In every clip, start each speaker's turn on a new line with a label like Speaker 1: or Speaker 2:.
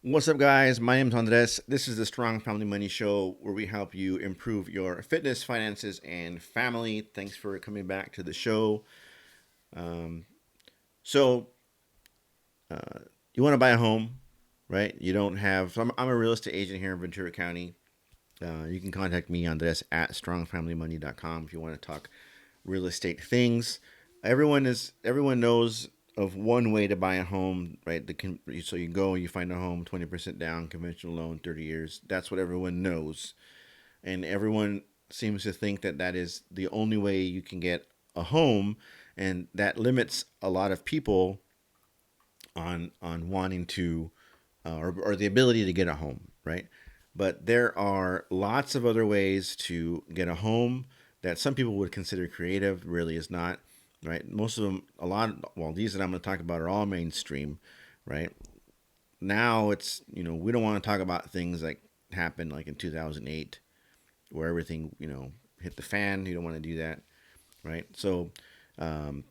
Speaker 1: What's up, guys? My name's Andres. This is the Strong Family Money Show where we help you improve your fitness, finances, and family. Thanks for coming back to the show. Um, so, you want to buy a home, right? You don't have. I'm a real estate agent here in Ventura County. You can contact me, Andres, at strongfamilymoney.com if you want to talk real estate things. Everyone knows of one way to buy a home, right? So you go and you find a home, 20% down, conventional loan, 30 years. That's what everyone knows, and everyone seems to think that that is the only way you can get a home, and that limits a lot of people on wanting to or the ability to get a home, right? But there are lots of other ways to get a home that some people would consider creative. Really is not, right? Most of them, a lot. Well, these that I'm going to talk about are all mainstream, right? Now it's we don't want to talk about things like happened like in 2008 where everything hit the fan. You don't want to do that, right? So um,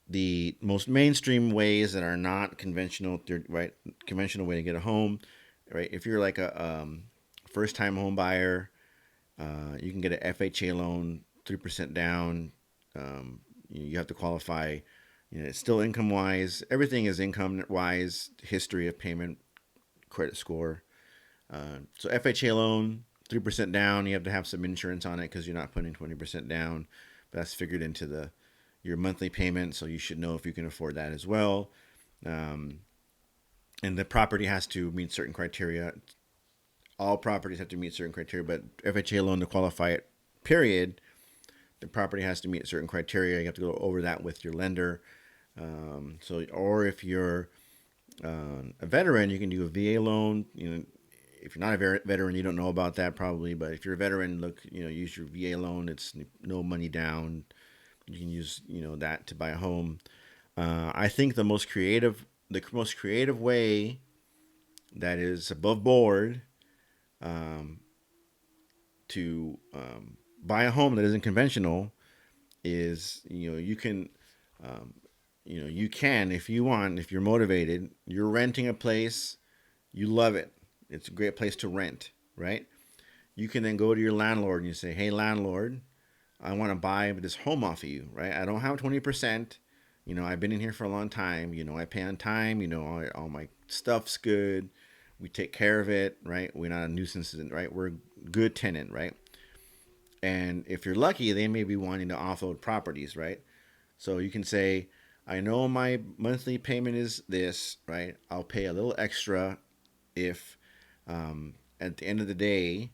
Speaker 1: the most mainstream ways that are not conventional, right? Conventional way to get a home, right? If you're like a first time home buyer, you can get an FHA loan, 3% down. You have to qualify. It's still income wise. Everything is income wise. History of payment, credit score. So FHA loan, 3% down. You have to have some insurance on it because you're not putting 20% down. But that's figured into the your monthly payment, so you should know if you can afford that as well. Um, and the property has to meet certain criteria. All properties have to meet certain criteria, but FHA loan to qualify it, period, the property has to meet certain criteria. You have to go over that with your lender. Or if you're a veteran, you can do a VA loan. If you're not a veteran, you don't know about that probably. But if you're a veteran, use your VA loan. It's no money down. You can use that to buy a home. I think the most creative way that is above board um, to buy a home that isn't conventional is um, you can, if you want, if you're motivated, you're renting a place, you love it, it's a great place to rent, right? You can then go to your landlord and you say, hey landlord, I want to buy this home off of you, right? I don't have 20%. I've been in here for a long time. I pay on time. All my stuff's good. We take care of it, right? We're not a nuisance, right? We're a good tenant, right? And if you're lucky, they may be wanting to offload properties, right? So you can say, I know my monthly payment is this, right? I'll pay a little extra if at the end of the day,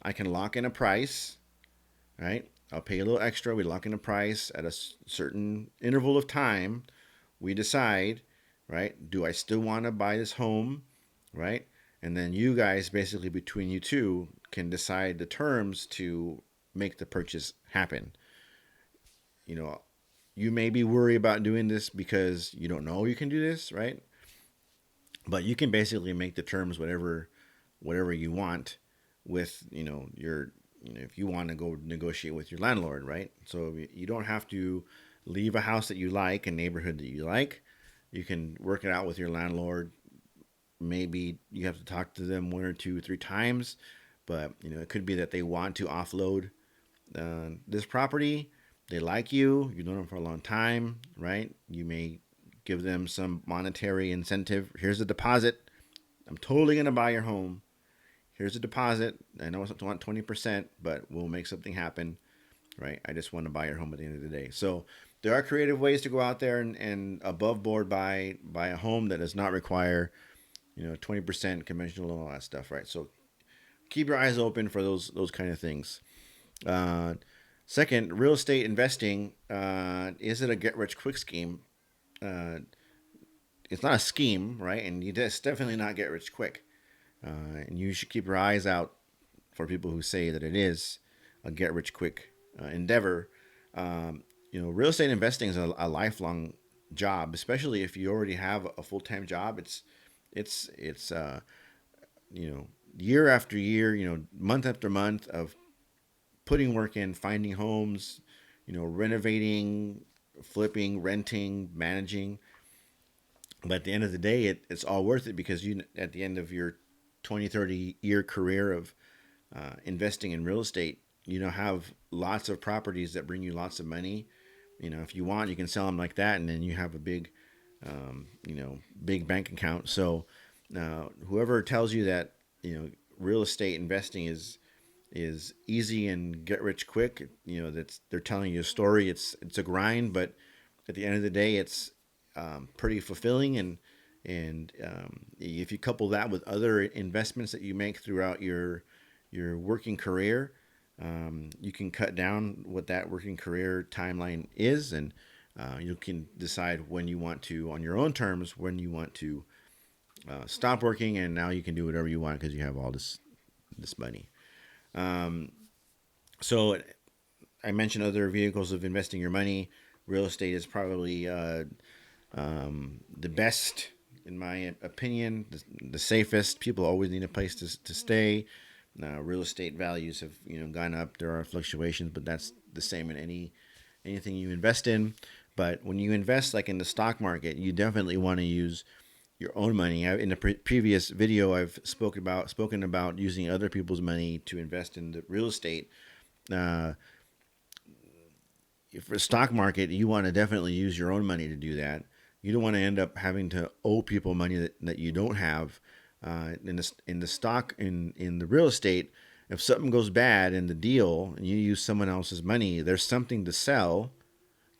Speaker 1: I can lock in a price, right? I'll pay a little extra. We lock in a price at a certain interval of time. We decide, right? Do I still want to buy this home, right? And then you guys, basically between you two, can decide the terms to make the purchase happen. You know, you may be worried about doing this because you don't know you can do this, right? But you can basically make the terms whatever you want with your if you want to go negotiate with your landlord, right? So you don't have to leave a house that you like, a neighborhood that you like. You can work it out with your landlord. Maybe you have to talk to them one or two, three times, but it could be that they want to offload this property. They like you. You've known them for a long time, right? You may give them some monetary incentive. Here's a deposit. I'm totally gonna buy your home. Here's a deposit. I know I want 20%, but we'll make something happen, right? I just want to buy your home at the end of the day. So there are creative ways to go out there and above board buy a home that does not require 20% conventional and all that stuff, right? So keep your eyes open for those kind of things. Uh, Second, real estate investing, is it a get rich quick scheme? Uh, it's not a scheme, right? And it's definitely not get rich quick. And you should keep your eyes out for people who say that it is a get rich quick endeavor. Real estate investing is a lifelong job, especially if you already have a full time job. It's year after year, month after month of putting work in, finding homes, renovating, flipping, renting, managing. But at the end of the day, it's all worth it because you at the end of your 20, 30 year career of investing in real estate, have lots of properties that bring you lots of money. If you want, you can sell them like that, and then you have a big bank account. So whoever tells you that real estate investing is easy and get rich quick, that's they're telling you a story. It's a grind, but at the end of the day, it's pretty fulfilling. And if you couple that with other investments that you make throughout your working career, you can cut down what that working career timeline is, and you can decide when you want to, on your own terms, when you want to stop working, and now you can do whatever you want because you have all this money. Um, so I mentioned other vehicles of investing your money. Real estate is probably the best, in my opinion, the safest. People always need a place to stay. Real estate values have gone up. There are fluctuations, but that's the same in anything you invest in. But when you invest like in the stock market, you definitely want to use your own money. In the previous video, I've spoken about using other people's money to invest in the real estate. Uh, for the stock market, you want to definitely use your own money to do that. You don't want to end up having to owe people money that you don't have. In the stock in the real estate, if something goes bad in the deal and you use someone else's money, there's something to sell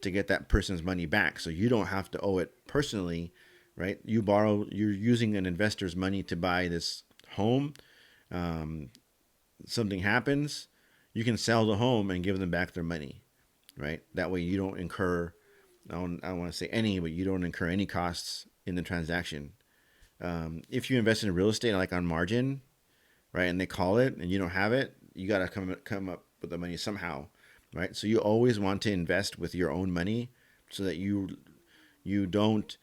Speaker 1: to get that person's money back. So you don't have to owe it personally, right? You're using an investor's money to buy this home. Um, Something happens, you can sell the home and give them back their money, right? That way you don't incur, I don't want to say any, but you don't incur any costs in the transaction. If you invest in real estate like on margin, right, and they call it and you don't have it, you got to come up with the money somehow, right? So you always want to invest with your own money so that you don't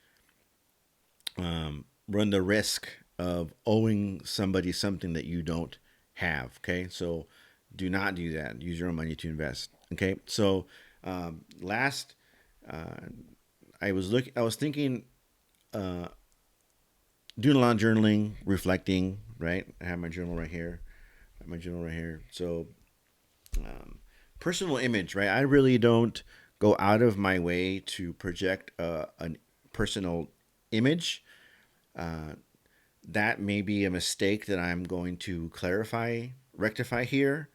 Speaker 1: run the risk of owing somebody something that you don't have. Okay, so do not do that. Use your own money to invest. Okay, so last, uh, I was thinking, uh, doing a lot of journaling, reflecting. Right, I have my journal right here. So um, personal image. Right, I really don't go out of my way to project a personal image. Uh, that may be a mistake that I'm going to rectify here,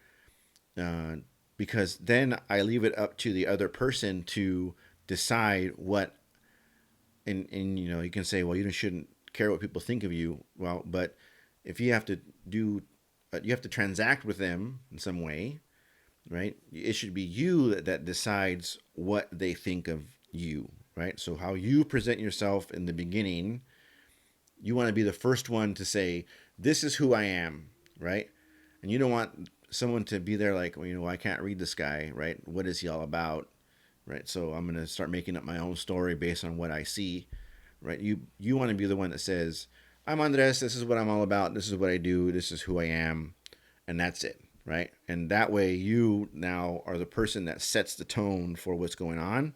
Speaker 1: uh, because then I leave it up to the other person to decide what. And you can say, well, you shouldn't care what people think of you. Well, but if you have to you have to transact with them in some way, right? It should be you that decides what they think of you, right? So how you present yourself in the beginning, you want to be the first one to say, this is who I am, right? And you don't want someone to be there like, well, I can't read this guy, right? What is he all about, right? So I'm going to start making up my own story based on what I see, right? You want to be the one that says, I'm Andres, this is what I'm all about, this is what I do, this is who I am, and that's it, right? And that way you now are the person that sets the tone for what's going on,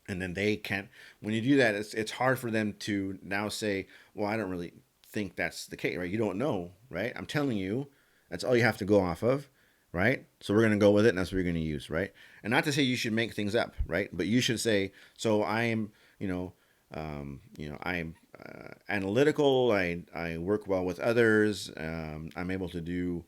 Speaker 1: and then they can't. When you do that, it's hard for them to now say, well, I don't really think that's the case, right? You don't know, right? I'm telling you, that's all you have to go off of, right? So we're going to go with it, and that's what you're going to use, right? And not to say you should make things up, right? But you should say, so I am, I'm analytical. I work well with others. I'm able to do,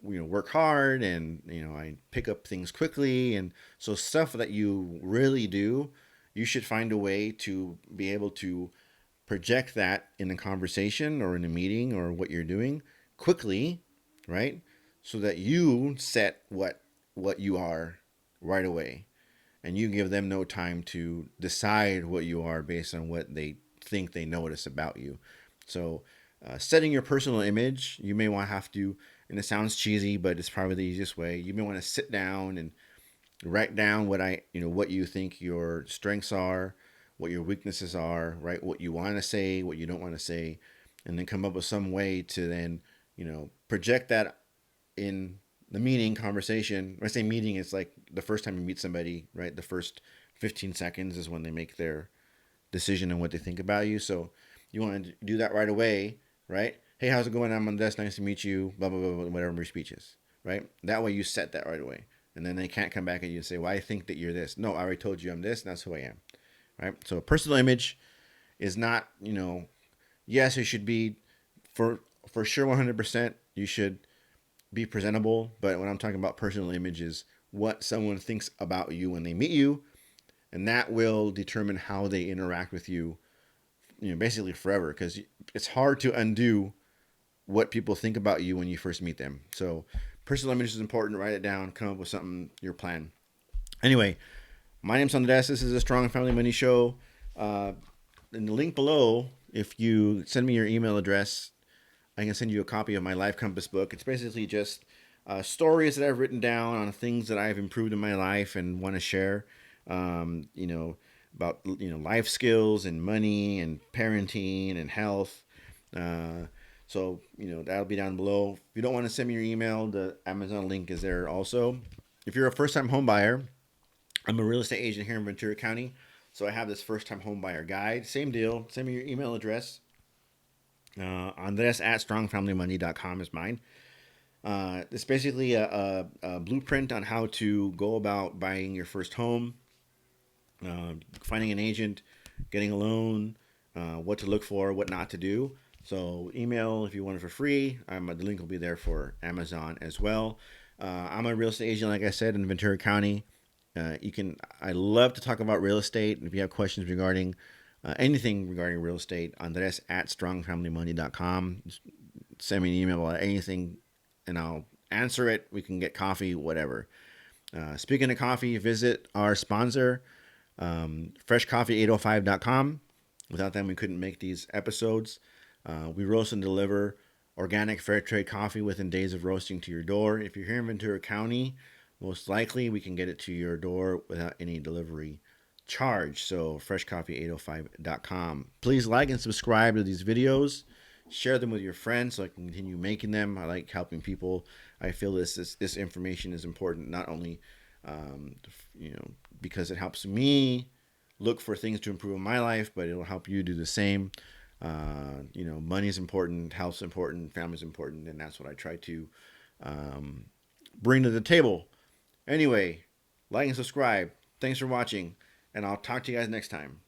Speaker 1: work hard, and I pick up things quickly, and so stuff that you really do, you should find a way to be able to project that in a conversation or in a meeting or what you're doing quickly, right? So that you set what you are right away, and you give them no time to decide what you are based on what they think they notice about you. So, setting your personal image, you may want to have to, and it sounds cheesy, but it's probably the easiest way. You may want to sit down and write down what you think your strengths are, what your weaknesses are, right? What you want to say, what you don't want to say, and then come up with some way to then project that in the meeting conversation. When I say meeting, it's like the first time you meet somebody, right? The first 15 seconds is when they make decision on what they think about you. So you want to do that right away, right? Hey, how's it going? I'm on the desk. Nice to meet you. Blah blah blah. Whatever your speech is, right? That way you set that right away, and then they can't come back at you and say, "Well, I think that you're this." No, I already told you I'm this, and that's who I am, right? So personal image is not, yes, it should be for for sure 100%. You should be presentable, but when I'm talking about personal image is what someone thinks about you when they meet you, and that will determine how they interact with you, basically forever, because it's hard to undo what people think about you when you first meet them. So personal image is important. Write it down, come up with something, your plan. Anyway, my name's Andres. This is a Strong Family Money Show. In the link below, if you send me your email address, I can send you a copy of my Life Compass book. It's basically just stories that I've written down on things that I've improved in my life and want to share. Um, you know, about life skills and money and parenting and health. Uh, so that'll be down below. If you don't want to send me your email, the Amazon link is there also. If you're a first-time home buyer, I'm a real estate agent here in Ventura County, so I have this first-time home buyer guide. Same deal. Send me your email address. Andres at strongfamilymoney.com is mine. It's basically a blueprint on how to go about buying your first home, finding an agent, getting a loan, what to look for, what not to do. So email if you want it for free. The link will be there for Amazon as well. I'm a real estate agent, like I said, in Ventura County. I love to talk about real estate. If you have questions regarding anything regarding real estate, Andres at strongfamilymoney.com. Send me an email about anything and I'll answer it. We can get coffee, whatever. Speaking of coffee, visit our sponsor, freshcoffee805.com. Without them, we couldn't make these episodes. We roast and deliver organic fair trade coffee within days of roasting to your door. If you're here in Ventura County, most likely we can get it to your door without any delivery charge. So freshcoffee805.com. Please like and subscribe to these videos. Share them with your friends so I can continue making them. I like helping people. I feel this information is important not only because it helps me look for things to improve in my life, but it'll help you do the same. Money is important, health's important, family's important, and that's what I try to bring to the table. Anyway, like and subscribe. Thanks for watching, and I'll talk to you guys next time.